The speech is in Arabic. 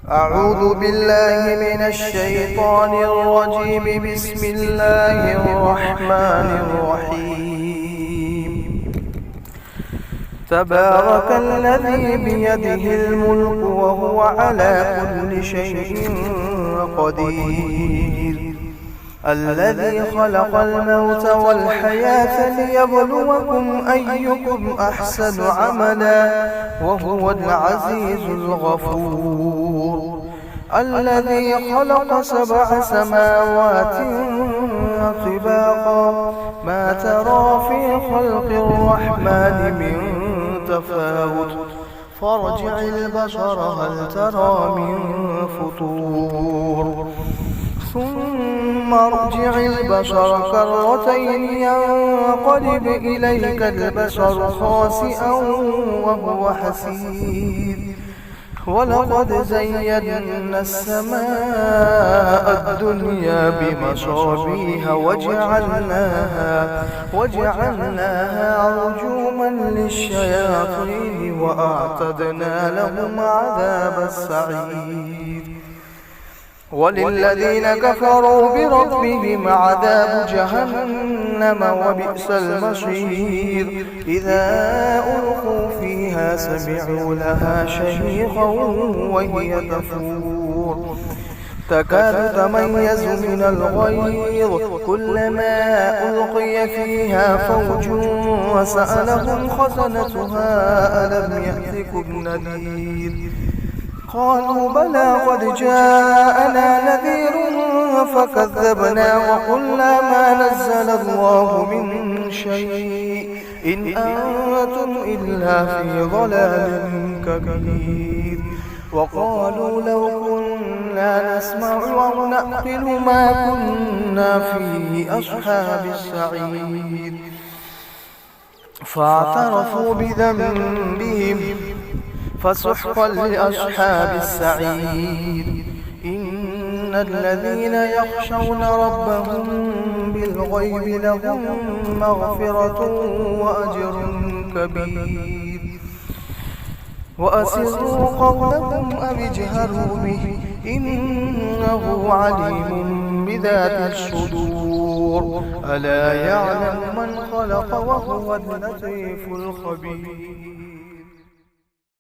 أعوذ بالله من الشيطان الرجيم. بسم الله الرحمن الرحيم. تبارك الذي بيده الملك وهو على كل شيء قدير، الذي خلق الموت والحياة ليبلوكم أيكم أحسن عملا وهو العزيز الغفور، الذي خلق 7 سماوات طباقا ما ترى في خلق الرحمن من تفاوت فارجع البصر هل ترى من فطور ثم ارجع البصر كرتين ينقلب إليك البصر خاسئا وهو حسير، ولقد زينا السماء الدنيا بمصابيح وجعلناها رجوما للشياطين وأعتدنا لهم عذاب السعير. وللذين كفروا بربهم عذاب جهنم وبئس المصير. إذا ألقوا فيها سمعوا لها شهيقا وهي تفور تكاد تميز من الغيظ كلما ألقي فيها فوج وسألهم خزنتها ألم يأتكم نذير؟ قالوا بلى قد جاءنا نذير فكذبنا وقلنا ما نزل الله من شيء إن أنتم إلا في ضلال كبير. وقالوا لو كنا نسمع أو نعقل ما كنا في أصحاب السعير. فاعترفوا بذنبهم فسحقا لأصحاب السعير. إن الذين يخشون ربهم بالغيب لهم مغفرة وأجر كبير. وأسروا قولكم أو اجهروا به إنه عليم بذات الصدور. ألا يعلم من خلق وهو اللطيف الخبير.